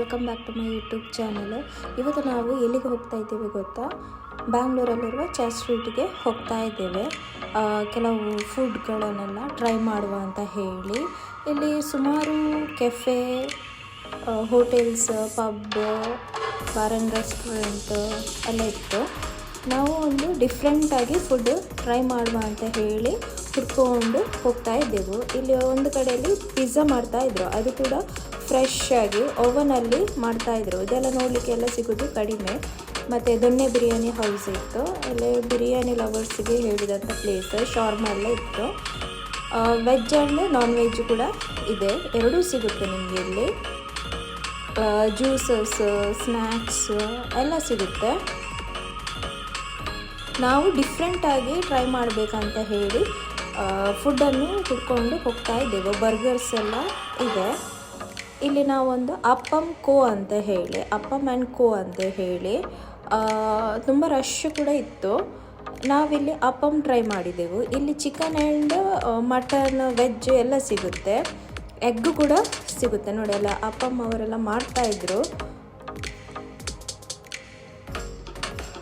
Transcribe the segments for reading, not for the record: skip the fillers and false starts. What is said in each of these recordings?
Welcome back to my YouTube channel. ಇವತ್ತು ನಾವು ಎಲ್ಲಿಗೆ ಹೋಗ್ತಾ ಇದ್ದೇವೆ ಗೊತ್ತಾ? ಬ್ಯಾಂಗ್ಳೂರಲ್ಲಿರುವ ಚಾಯ್ ಸ್ಟ್ರೀಟ್ಗೆ ಹೋಗ್ತಾ ಇದ್ದೇವೆ. ಕೆಲವು ಫುಡ್ಗಳನ್ನೆಲ್ಲ ಟ್ರೈ ಮಾಡುವ ಅಂತ ಹೇಳಿ. ಇಲ್ಲಿ ಸುಮಾರು cafe, hotels, pub, bar and restaurant ಎಲ್ಲ ಇತ್ತು. ನಾವು ಒಂದು ಡಿಫ್ರೆಂಟಾಗಿ ಫುಡ್ ಟ್ರೈ ಮಾಡುವ ಅಂತ ಹೇಳಿ ಹುಡ್ಕೊಂಡು ಹೋಗ್ತಾ ಇದ್ದೆವು. ಇಲ್ಲಿ ಒಂದು ಕಡೆಯಲ್ಲಿ ಪಿಜ್ಜಾ ಮಾಡ್ತಾಯಿದ್ರು, ಅದು ಕೂಡ ಫ್ರೆಶ್ ಆಗಿ ಓವನಲ್ಲಿ ಮಾಡ್ತಾಯಿದ್ರು. ಇದೆಲ್ಲ ನೋಡಲಿಕ್ಕೆ ಎಲ್ಲ ಸಿಗೋದು ಕಡಿಮೆ. ಮತ್ತು ದೊಣ್ಣೆ ಬಿರಿಯಾನಿ ಹೌಸ್ ಇತ್ತು, ಅಲ್ಲಿ ಬಿರಿಯಾನಿ ಲವರ್ಸಿಗೆ ಹೇಳಿದಂಥ ಪ್ಲೇಸ್. ಶಾರ್ಮಾ ಎಲ್ಲ ಇತ್ತು. ವೆಜ್ ಆ್ಯಂಡ್ ನಾನ್ ವೆಜ್ ಕೂಡ ಇದೆ, ಎರಡೂ ಸಿಗುತ್ತೆ ನಿಮಗೆ ಇಲ್ಲಿ. ಜ್ಯೂಸಸ್, ಸ್ನ್ಯಾಕ್ಸ್ ಎಲ್ಲ ಸಿಗುತ್ತೆ. ನಾವು ಡಿಫ್ರೆಂಟಾಗಿ ಟ್ರೈ ಮಾಡಬೇಕಂತ ಹೇಳಿ ಫುಡ್ಡನ್ನು ಹುಡ್ಕೊಂಡು ಹೋಗ್ತಾ ಇದ್ದೇವೆ. ಬರ್ಗರ್ಸ್ ಎಲ್ಲ ಇದೆ. ಇಲ್ಲಿ ನಾವೊಂದು ಅಪ್ಪಮ್ ಕೋ ಅಂತ ಹೇಳಿ, ಅಪ್ಪಮ್ ಆ್ಯಂಡ್ ಕೋ ಅಂತ ಹೇಳಿ, ತುಂಬ ರಶ್ ಕೂಡ ಇತ್ತು. ನಾವಿಲ್ಲಿ ಅಪ್ಪಮ್ ಟ್ರೈ ಮಾಡಿದೆವು. ಇಲ್ಲಿ ಚಿಕನ್ ಆ್ಯಂಡ್ ಮಟನ್, ವೆಜ್ ಎಲ್ಲ ಸಿಗುತ್ತೆ. ಎಗ್ ಕೂಡ ಸಿಗುತ್ತೆ ನೋಡಿ. ಎಲ್ಲ ಅಪ್ಪಮ್ ಅವರೆಲ್ಲ ಮಾಡ್ತಾಯಿದ್ರು.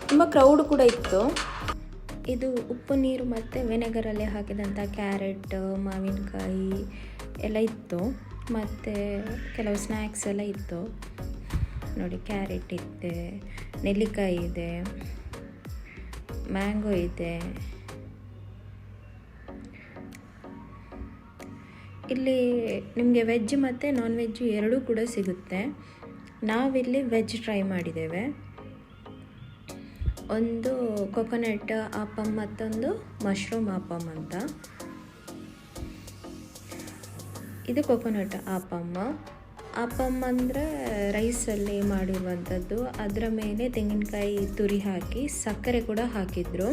ತುಂಬ ಕ್ರೌಡ್ ಕೂಡ ಇತ್ತು. ಇದು ಉಪ್ಪು ನೀರು ಮತ್ತು ವಿನೆಗರಲ್ಲಿ ಹಾಕಿದಂಥ ಕ್ಯಾರೆಟ್, ಮಾವಿನಕಾಯಿ ಎಲ್ಲ ಇತ್ತು. ಮತ್ತು ಕೆಲವು ಸ್ನ್ಯಾಕ್ಸ್ ಎಲ್ಲ ಇತ್ತು ನೋಡಿ. ಕ್ಯಾರೆಟ್ ಇದೆ, ನೆಲ್ಲಿಕಾಯಿ ಇದೆ, ಮ್ಯಾಂಗೋ ಇದೆ. ಇಲ್ಲಿ ನಿಮಗೆ ವೆಜ್ ಮತ್ತು ನಾನ್ ವೆಜ್ ಎರಡೂ ಕೂಡ ಸಿಗುತ್ತೆ. ನಾವಿಲ್ಲಿ ವೆಜ್ ಟ್ರೈ ಮಾಡಿದ್ದೇವೆ. ಒಂದು ಕೊಕೊನಟ್ ಆಪಮ್, ಮತ್ತೊಂದು ಮಶ್ರೂಮ್ ಆಪಮ್ ಅಂತ. ಇದು ಕೊಕೊನಟ್ ಆಪಮ್ ಅಂದರೆ ರೈಸಲ್ಲಿ ಮಾಡಿರುವಂಥದ್ದು. ಅದರ ಮೇಲೆ ತೆಂಗಿನಕಾಯಿ ತುರಿ ಹಾಕಿ ಸಕ್ಕರೆ ಕೂಡ ಹಾಕಿದ್ರು,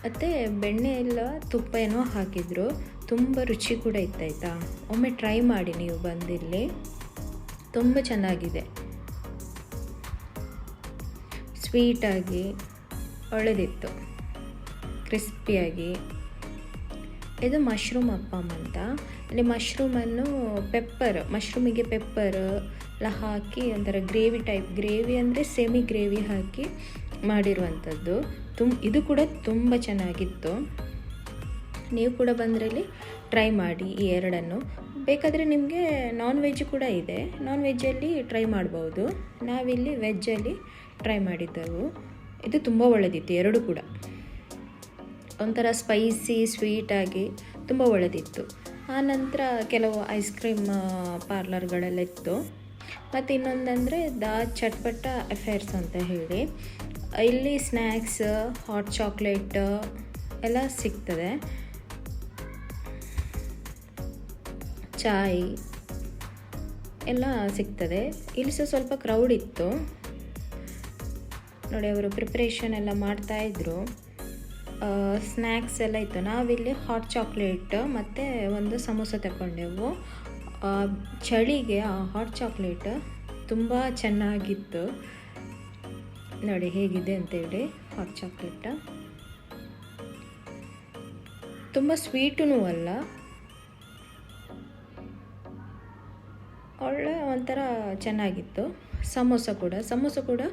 ಮತ್ತು ಬೆಣ್ಣೆ ಎಲ್ಲ ತುಪ್ಪ ಏನೋ ಹಾಕಿದ್ರು. ತುಂಬ ರುಚಿ ಕೂಡ ಇತ್ತಾಯ್ತಾ. ಒಮ್ಮೆ ಟ್ರೈ ಮಾಡಿ ನೀವು ಬಂದಿಲ್ಲಿ, ತುಂಬ ಚೆನ್ನಾಗಿದೆ. ಸ್ವೀಟಾಗಿ ಒಳ್ಳೆದಿತ್ತು, ಕ್ರಿಸ್ಪಿಯಾಗಿ. ಇದು ಮಶ್ರೂಮ್ ಅಪ್ಪಮ್ ಅಂತ. ಇಲ್ಲಿ ಮಶ್ರೂಮನ್ನು ಮಶ್ರೂಮಿಗೆ ಪೆಪ್ಪರ್ ಎಲ್ಲ ಹಾಕಿ ಒಂಥರ ಗ್ರೇವಿ ಅಂದರೆ ಸೆಮಿ ಗ್ರೇವಿ ಹಾಕಿ ಮಾಡಿರುವಂಥದ್ದು. ಇದು ಕೂಡ ತುಂಬ ಚೆನ್ನಾಗಿತ್ತು. ನೀವು ಕೂಡ ಬಂದರಲ್ಲಿ ಟ್ರೈ ಮಾಡಿ ಈ ಎರಡನ್ನು. ಬೇಕಾದರೆ ನಿಮಗೆ ನಾನ್ ವೆಜ್ ಕೂಡ ಇದೆ, ನಾನ್ ವೆಜ್ಜಲ್ಲಿ ಟ್ರೈ ಮಾಡ್ಬೋದು. ನಾವಿಲ್ಲಿ ವೆಜ್ಜಲ್ಲಿ ಟ್ರೈ ಮಾಡಿದ್ದೆವು. ಇದು ತುಂಬ ಒಳ್ಳೆದಿತ್ತು ಎರಡು ಕೂಡ. ಒಂಥರ ಸ್ಪೈಸಿ ಸ್ವೀಟಾಗಿ ತುಂಬ ಒಳ್ಳೆದಿತ್ತು. ಆನಂತರ ಕೆಲವು ಐಸ್ ಕ್ರೀಮ್ ಪಾರ್ಲರ್ಗಳೆಲ್ಲ ಇತ್ತು. ಮತ್ತು ಇನ್ನೊಂದಂದರೆ ಚಟ್ಪಟ ಅಫೇರ್ಸ್ ಅಂತ ಹೇಳಿ, ಇಲ್ಲಿ ಸ್ನ್ಯಾಕ್ಸ್, ಹಾಟ್ ಚಾಕ್ಲೇಟ್ ಎಲ್ಲ ಸಿಗ್ತದೆ. ಚಾಯ್ ಎಲ್ಲ ಸಿಗ್ತದೆ. ಇಲ್ಲಿ ಸ್ವಲ್ಪ ಕ್ರೌಡ್ ಇತ್ತು ನೋಡಿ. ಅವರು ಪ್ರಿಪ್ರೇಷನ್ ಎಲ್ಲ ಮಾಡ್ತಾಯಿದ್ರು. ಸ್ನ್ಯಾಕ್ಸ್ ಎಲ್ಲ ಇತ್ತು. ನಾವಿಲ್ಲಿ ಹಾಟ್ ಚಾಕ್ಲೇಟ್ ಮತ್ತು ಒಂದು ಸಮೋಸ ತಗೊಂಡೆವು. ಚಳಿಗೆ ಆ ಹಾಟ್ ಚಾಕ್ಲೇಟ್ ತುಂಬ ಚೆನ್ನಾಗಿತ್ತು ನೋಡಿ. ಹೇಗಿದೆ ಅಂತೇಳಿ ಹಾಟ್ ಚಾಕ್ಲೇಟ್ ತುಂಬ ಸ್ವೀಟೂ ಅಲ್ಲ, ಒಳ್ಳೆ ಒಂಥರ ಚೆನ್ನಾಗಿತ್ತು. ಸಮೋಸ ಕೂಡ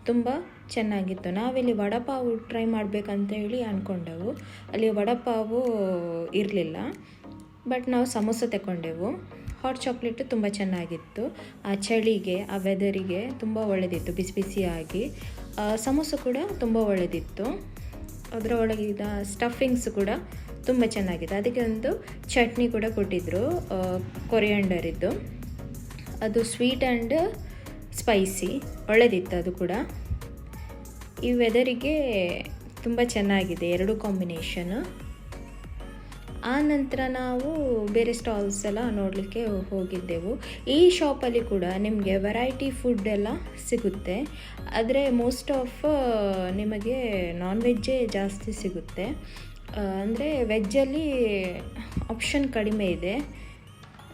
ತುಂಬ ಚೆನ್ನಾಗಿತ್ತು. ನಾವಿಲ್ಲಿ ವಡಪಾವು ಟ್ರೈ ಮಾಡಬೇಕಂತ ಹೇಳಿ ಅಂದ್ಕೊಂಡೆವು. ಅಲ್ಲಿ ವಡಪಾವು ಇರಲಿಲ್ಲ, ಬಟ್ ನಾವು ಸಮೋಸ ತಗೊಂಡೆವು. ಹಾಟ್ ಚಾಕ್ಲೇಟ್ ತುಂಬ ಚೆನ್ನಾಗಿತ್ತು. ಆ ಚಳಿಗೆ, ಆ ವೆದರಿಗೆ ತುಂಬ ಒಳ್ಳೆದಿತ್ತು, ಬಿಸಿ ಬಿಸಿಯಾಗಿ. ಸಮೋಸ ಕೂಡ ತುಂಬ ಒಳ್ಳೆದಿತ್ತು. ಅದರ ಒಳಗಿದ ಸ್ಟಫಿಂಗ್ಸ್ ಕೂಡ ತುಂಬ ಚೆನ್ನಾಗಿತ್ತು. ಅದಕ್ಕೆ ಒಂದು ಚಟ್ನಿ ಕೂಡ ಕೊಟ್ಟಿದ್ದರು, ಕೊರಿಯಾಂಡರ್ ಇದ್ದು. ಅದು ಸ್ವೀಟ್ ಆ್ಯಂಡ್ ಸ್ಪೈಸಿ ಒಳ್ಳೆದಿತ್ತು ಅದು ಕೂಡ. ಈ ವೆದರಿಗೆ ತುಂಬ ಚೆನ್ನಾಗಿದೆ ಎರಡು ಕಾಂಬಿನೇಷನ್. ಆ ನಂತರ ನಾವು ಬೇರೆ ಸ್ಟಾಲ್ಸ್ ಎಲ್ಲ ನೋಡಲಿಕ್ಕೆ ಹೋಗಿದ್ದೆವು. ಈ ಶಾಪಲ್ಲಿ ಕೂಡ ನಿಮಗೆ ವೆರೈಟಿ ಫುಡ್ ಎಲ್ಲ ಸಿಗುತ್ತೆ. ಆದರೆ ಮೋಸ್ಟ್ ಆಫ್ ನಿಮಗೆ ನಾನ್ ವೆಜ್ಜೇ ಜಾಸ್ತಿ ಸಿಗುತ್ತೆ. ಅಂದರೆ ವೆಜ್ಜಲ್ಲಿ ಆಪ್ಷನ್ ಕಡಿಮೆ ಇದೆ,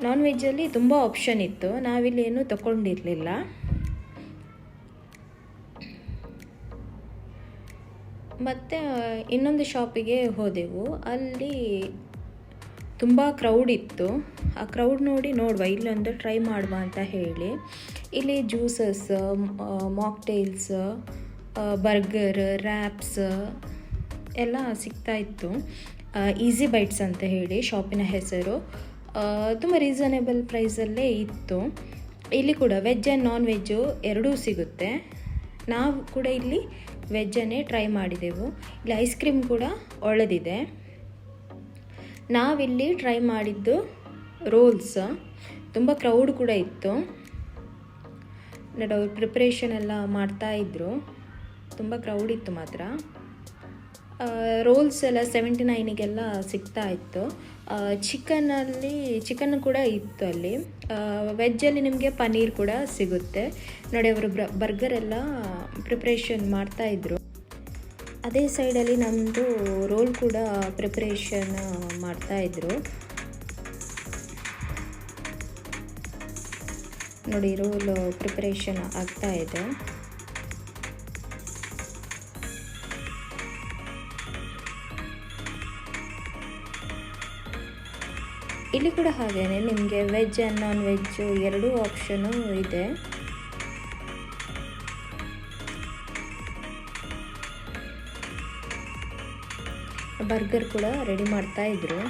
ನಾನ್ ವೆಜ್ಜಲ್ಲಿ ತುಂಬ ಆಪ್ಷನ್ ಇತ್ತು. ನಾವಿಲ್ಲಿ ಏನೂ ತಗೊಂಡಿರಲಿಲ್ಲ. ಮತ್ತು ಇನ್ನೊಂದು ಶಾಪಿಗೆ ಹೋದೆವು. ಅಲ್ಲಿ ತುಂಬ ಕ್ರೌಡ್ ಇತ್ತು. ಆ ಕ್ರೌಡ್ ನೋಡಿ ನೋಡುವ ಇಲ್ಲೊಂದು ಟ್ರೈ ಮಾಡುವ ಅಂತ ಹೇಳಿ ಇಲ್ಲಿ ಜ್ಯೂಸಸ್, ಮಾಕ್ಟೇಲ್ಸ್, ಬರ್ಗರ್, ರ್ಯಾಪ್ಸ್ ಎಲ್ಲ ಸಿಗ್ತಾಯಿತ್ತು. ಈಸಿ ಬೈಟ್ಸ್ ಅಂತ ಹೇಳಿ ಶಾಪಿನ ಹೆಸರು. ತುಂಬ ರೀಸನೇಬಲ್ ಪ್ರೈಸಲ್ಲೇ ಇತ್ತು. ಇಲ್ಲಿ ಕೂಡ ವೆಜ್ ಆ್ಯಂಡ್ ನಾನ್ ವೆಜ್ಜು ಎರಡೂ ಸಿಗುತ್ತೆ. ನಾವು ಕೂಡ ಇಲ್ಲಿ ವೆಜ್ಜನ್ನೇ ಟ್ರೈ ಮಾಡಿದೆವು. ಇಲ್ಲಿ ಐಸ್ ಕ್ರೀಮ್ ಕೂಡ ಒಳ್ಳೆದಿದೆ. ನಾವಿಲ್ಲಿ ಟ್ರೈ ಮಾಡಿದ್ದು ರೋಲ್ಸ್. ತುಂಬ ಕ್ರೌಡ್ ಕೂಡ ಇತ್ತು. ಅವರು ಪ್ರಿಪ್ರೇಷನ್ ಎಲ್ಲ ಮಾಡ್ತಾಯಿದ್ರು. ತುಂಬ ಕ್ರೌಡ್ ಇತ್ತು ಮಾತ್ರ. ರೋಲ್ಸ್ ಎಲ್ಲ 79ಗೆಲ್ಲ ಸಿಗ್ತಾ ಇತ್ತು. ಚಿಕನ್ ಕೂಡ ಇತ್ತು ಅಲ್ಲಿ. ವೆಜ್ಜಲ್ಲಿ ನಿಮಗೆ ಪನ್ನೀರ್ ಕೂಡ ಸಿಗುತ್ತೆ ನೋಡಿ. ಅವರು ಬರ್ಗರ್ ಎಲ್ಲ ಪ್ರಿಪ್ರೇಷನ್ ಮಾಡ್ತಾಯಿದ್ರು. ಅದೇ ಸೈಡಲ್ಲಿ ನಮ್ಮದು ರೋಲ್ ಕೂಡ ಪ್ರಿಪ್ರೇಷನ್ ಮಾಡ್ತಾಯಿದ್ರು ನೋಡಿ. ರೋಲ್ ಪ್ರಿಪ್ರೇಷನ್ ಆಗ್ತಾಯಿದೆ. ಇಲ್ಲಿ ಕೂಡ ಹಾಗೇನೆ ನಿಮಗೆ ವೆಜ್ ಆ್ಯಂಡ್ ನಾನ್ ವೆಜ್ ಎರಡೂ ಆಪ್ಷನು ಇದೆ. ಬರ್ಗರ್ ಕೂಡ ರೆಡಿ ಮಾಡ್ತಾಯಿದ್ರು.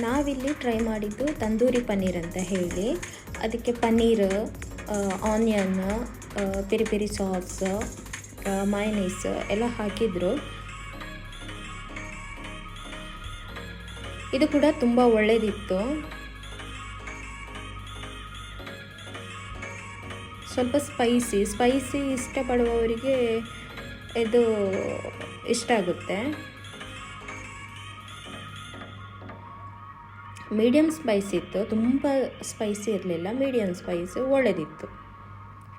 ನಾವಿಲ್ಲಿ ಟ್ರೈ ಮಾಡಿದ್ದು ತಂದೂರಿ ಪನ್ನೀರ್ ಅಂತ ಹೇಳಿ. ಅದಕ್ಕೆ paneer, onion, peri peri sauce, mayonnaise ಎಲ್ಲ ಹಾಕಿದ್ರು. ಇದು ಕೂಡ ತುಂಬ ಒಳ್ಳೆಯದಿತ್ತು. ಸ್ವಲ್ಪ ಸ್ಪೈಸಿ ಇಷ್ಟಪಡುವವರಿಗೆ ಇದು ಇಷ್ಟ ಆಗುತ್ತೆ. ಮೀಡಿಯಮ್ ಸ್ಪೈಸಿ ಇತ್ತು, ತುಂಬ ಸ್ಪೈಸಿ ಇರಲಿಲ್ಲ. ಮೀಡಿಯಮ್ ಸ್ಪೈಸಿ ಒಳ್ಳೆದಿತ್ತು.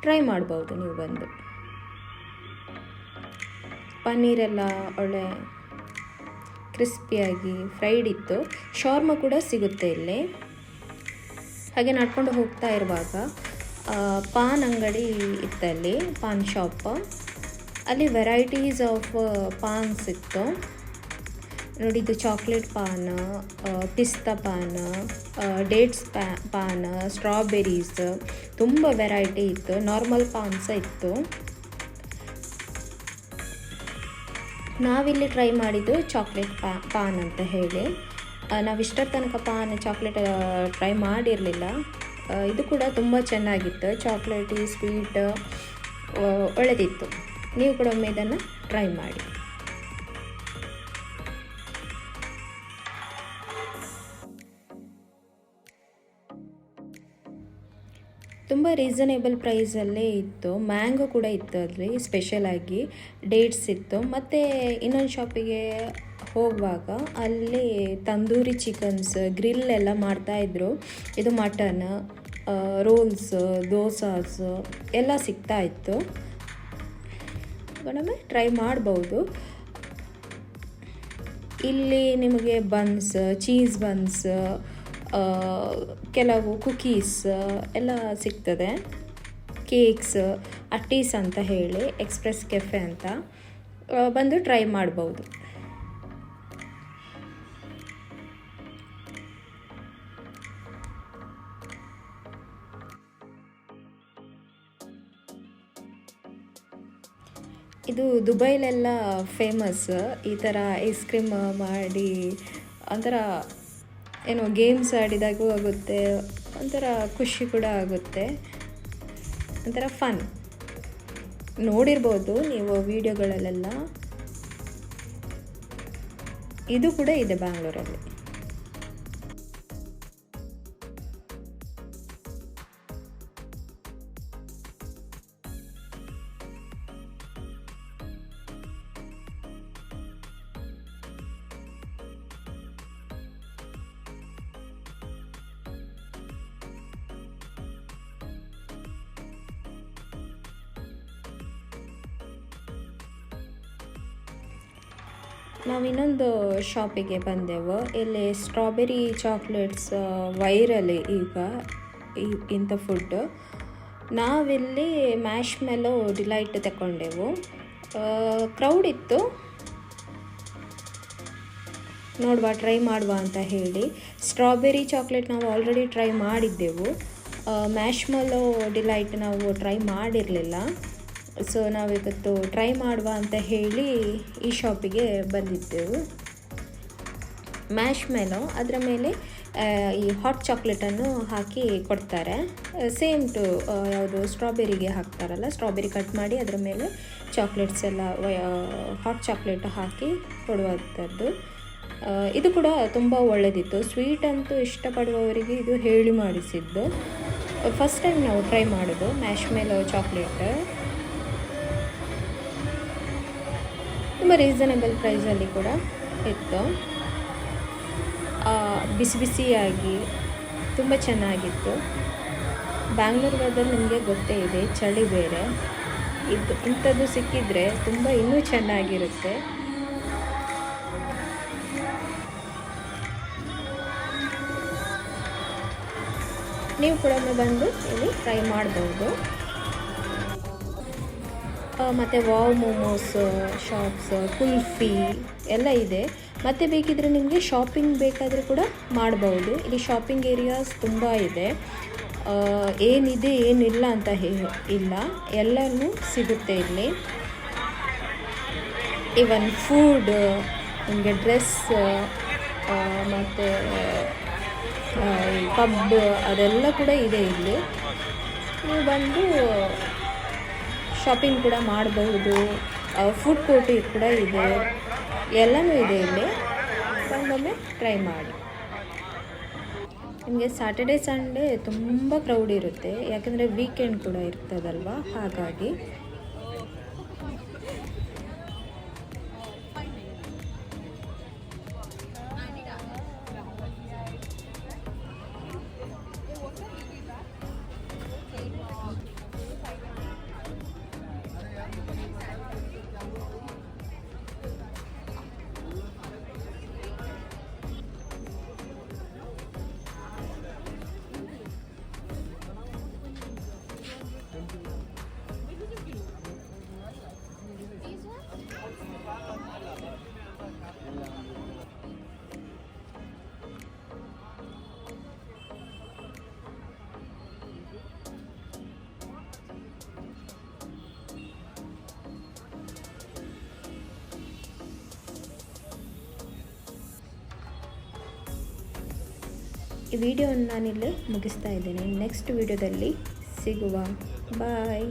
ಟ್ರೈ ಮಾಡ್ಬೋದು ನೀವು ಬಂದು. ಪನ್ನೀರೆಲ್ಲ ಒಳ್ಳೆ ಕ್ರಿಸ್ಪಿಯಾಗಿ ಫ್ರೈಡ್ ಇತ್ತು. ಶಾರ್ಮ ಕೂಡ ಸಿಗುತ್ತೆ ಇಲ್ಲಿ. ಹಾಗೆ ನಡ್ಕೊಂಡು ಹೋಗ್ತಾ ಇರುವಾಗ ಪಾನ್ ಅಂಗಡಿ ಇತ್ತಲ್ಲಿ, ಪಾನ್ ಶಾಪ್. ಅಲ್ಲಿ ವೆರೈಟೀಸ್ ಆಫ್ ಪಾನ್ಸ್ ಇತ್ತು ನೋಡಿ. ಇದು ಚಾಕ್ಲೇಟ್ ಪಾನ್, ಪಿಸ್ತಾ ಪಾನ್, ಡೇಟ್ಸ್ ಪಾನ್, ಸ್ಟ್ರಾಬೆರೀಸ್, ತುಂಬ ವೆರೈಟಿ ಇತ್ತು. ನಾರ್ಮಲ್ ಪಾನ್ಸ ಇತ್ತು. ನಾವಿಲ್ಲಿ ಟ್ರೈ ಮಾಡಿದ್ದು ಚಾಕ್ಲೇಟ್ ಪಾನ್ ಅಂತ ಹೇಳಿ. ನಾವಿಷ್ಟರ ತನಕ ಚಾಕ್ಲೇಟ್ ಟ್ರೈ ಮಾಡಿರಲಿಲ್ಲ. ಇದು ಕೂಡ ತುಂಬ ಚೆನ್ನಾಗಿತ್ತು. ಚಾಕ್ಲೇಟಿ ಸ್ವೀಟ್ ಒಳ್ಳೆದಿತ್ತು. ನೀವು ಕೂಡ ಒಮ್ಮೆ ಇದನ್ನು ಟ್ರೈ ಮಾಡಿ. ತುಂಬ ರೀಸನೇಬಲ್ ಪ್ರೈಸಲ್ಲೇ ಇತ್ತು. ಮ್ಯಾಂಗೋ ಕೂಡ ಇತ್ತು ಅದರಲ್ಲಿ ಸ್ಪೆಷಲಾಗಿ. ಡೇಟ್ಸ್ ಇತ್ತು. ಮತ್ತು ಇನ್ನೊಂದು ಶಾಪಿಗೆ ಹೋಗುವಾಗ ಅಲ್ಲಿ ತಂದೂರಿ ಚಿಕನ್ಸ್, ಗ್ರಿಲ್ ಎಲ್ಲ ಮಾಡ್ತಾಯಿದ್ರು. ಇದು ಮಟನ್, ರೋಲ್ಸ್, ದೋಸಾಸ್ ಎಲ್ಲ ಸಿಗ್ತಾ ಇತ್ತು. ಒಮ್ಮೆ ಟ್ರೈ ಮಾಡ್ಬೋದು. ಇಲ್ಲಿ ನಿಮಗೆ ಬನ್ಸ್, ಚೀಸ್ ಬನ್ಸ್, ಕೆಲವು ಕುಕೀಸ್ ಎಲ್ಲ ಸಿಗ್ತದೆ. ಕೇಕ್ಸ್, ಅಟ್ಟೀಸ್ ಅಂತ ಹೇಳಿ ಎಕ್ಸ್ಪ್ರೆಸ್ ಕೆಫೆ ಅಂತ ಬಂದು ಟ್ರೈ ಮಾಡ್ಬೋದು. ಇದು ದುಬೈಲೆಲ್ಲ ಫೇಮಸ್. ಈ ಥರ ಐಸ್ ಕ್ರೀಮ್ ಮಾಡಿ ಒಂಥರ ಏನೋ ಗೇಮ್ಸ್ ಆಡಿದಾಗೂ ಆಗುತ್ತೆ, ಒಂಥರ ಖುಷಿ ಕೂಡ ಆಗುತ್ತೆ, ಒಂಥರ ಫನ್. ನೋಡಿರ್ಬೋದು ನೀವು ವಿಡಿಯೋಗಳಲ್ಲೆಲ್ಲ. ಇದು ಕೂಡ ಇದೆ ಬ್ಯಾಂಗ್ಳೂರಲ್ಲಿ. ನಾವು ಇನ್ನೊಂದು ಶಾಪಿಗೆ ಬಂದೆವು. ಇಲ್ಲಿ ಸ್ಟ್ರಾಬೆರಿ ಚಾಕ್ಲೇಟ್ಸ್ ವೈರಲ್ ಈಗ ಇಂಥ ಫುಡ್. ನಾವಿಲ್ಲಿ ಮ್ಯಾಶ್ ಮೆಲೋ ಡಿಲೈಟ್ ತಗೊಂಡೆವು. ಕ್ರೌಡ್ ಇತ್ತು, ನೋಡುವ ಟ್ರೈ ಮಾಡುವ ಅಂತ ಹೇಳಿ. ಸ್ಟ್ರಾಬೆರಿ ಚಾಕ್ಲೇಟ್ ನಾವು ಆಲ್ರೆಡಿ ಟ್ರೈ ಮಾಡಿದ್ದೆವು. ಮ್ಯಾಶ್ ಮೆಲೋ ಡಿಲೈಟ್ ನಾವು ಟ್ರೈ ಮಾಡಿರಲಿಲ್ಲ. ಸೊ ನಾವಿವತ್ತು ಟ್ರೈ ಮಾಡುವ ಅಂತ ಹೇಳಿ ಈ ಶಾಪಿಗೆ ಬಂದಿದ್ದೆವು. ಮ್ಯಾಶ್ ಮೆಲೋ ಅದರ ಮೇಲೆ ಈ ಹಾಟ್ ಚಾಕ್ಲೇಟನ್ನು ಹಾಕಿ ಕೊಡ್ತಾರೆ. ಸೇಮ್ ಟು ಯಾವುದು ಸ್ಟ್ರಾಬೆರಿಗೆ ಹಾಕ್ತಾರಲ್ಲ, ಸ್ಟ್ರಾಬೆರಿ ಕಟ್ ಮಾಡಿ ಅದರ ಮೇಲೆ ಚಾಕ್ಲೇಟ್ಸ್ ಎಲ್ಲ ಹಾಟ್ ಚಾಕ್ಲೇಟ್ ಹಾಕಿ ಕೊಡುವಂಥದ್ದು. ಇದು ಕೂಡ ತುಂಬ ಒಳ್ಳೆಯದಿತ್ತು. ಸ್ವೀಟ್ ಅಂತೂ ಇಷ್ಟಪಡುವವರಿಗೆ ಇದು ಹೇಳಿ ಮಾಡಿಸಿದ್ದು. ಫಸ್ಟ್ ಟೈಮ್ ನಾವು ಟ್ರೈ ಮಾಡೋದು ಮ್ಯಾಶ್ ಮೆಲೋ ಚಾಕ್ಲೇಟ್. ತುಂಬ ರೀಸನಬಲ್ ಪ್ರೈಸಲ್ಲಿ ಕೂಡ ಇತ್ತು. ಬಿಸಿ ಬಿಸಿಯಾಗಿ ತುಂಬ ಚೆನ್ನಾಗಿತ್ತು. ಬ್ಯಾಂಗ್ಳೂರ್ ವೆದರ್ ನಿಮಗೆ ಗೊತ್ತೇ ಇದೆ, ಚಳಿ ಬೇರೆ. ಇಂಥದ್ದು ಸಿಕ್ಕಿದರೆ ತುಂಬ ಇನ್ನೂ ಚೆನ್ನಾಗಿರುತ್ತೆ. ನೀವು ಕೂಡ ಬಂದು ಇಲ್ಲಿ ಟ್ರೈ ಮಾಡ್ಬೋದು. ಮತ್ತು ವಾವ್ ಮೋಮೋಸ್ ಶಾಪ್ಸ್, ಕುಲ್ಫಿ ಎಲ್ಲ ಇದೆ. ಮತ್ತು ಬೇಕಿದ್ರೆ ನಿಮಗೆ ಶಾಪಿಂಗ್ ಬೇಕಾದರೆ ಕೂಡ ಮಾಡ್ಬೋದು. ಇಲ್ಲಿ ಶಾಪಿಂಗ್ ಏರಿಯಾಸ್ ತುಂಬ ಇದೆ. ಏನಿದೆ ಏನಿಲ್ಲ ಅಂತ ಇಲ್ಲ, ಎಲ್ಲನೂ ಸಿಗುತ್ತೆ ಇಲ್ಲಿ. ಇವನ್ ಫುಡ್, ನಿಮಗೆ ಡ್ರೆಸ್ ಮತ್ತು ಪಬ್ ಅದೆಲ್ಲ ಕೂಡ ಇದೆ ಇಲ್ಲಿ. ನೀವು ಬಂದು ಶಾಪಿಂಗ್ ಕೂಡ ಮಾಡಬಹುದು. ಫುಡ್ ಕೋರ್ಟ್ ಕೂಡ ಇದೆ, ಎಲ್ಲನೂ ಇದೆ ಇಲ್ಲಿ. ಬಂದೊಮ್ಮೆ ಟ್ರೈ ಮಾಡಿ. ನಿಮಗೆ ಸ್ಯಾಟರ್ಡೇ ಸಂಡೇ ತುಂಬ ಕ್ರೌಡ್ ಇರುತ್ತೆ, ಯಾಕಂದರೆ ವೀಕೆಂಡ್ ಕೂಡ ಇರ್ತದಲ್ವ, ಹಾಗಾಗಿ. ಈ ವಿಡಿಯೋವನ್ನು ನಾನಿಲ್ಲೇ ಮುಗಿಸ್ತಾ ಇದ್ದೇನೆ. ನೆಕ್ಸ್ಟ್ ವಿಡಿಯೋದಲ್ಲಿ ಸಿಗುವ. ಬಾಯ್.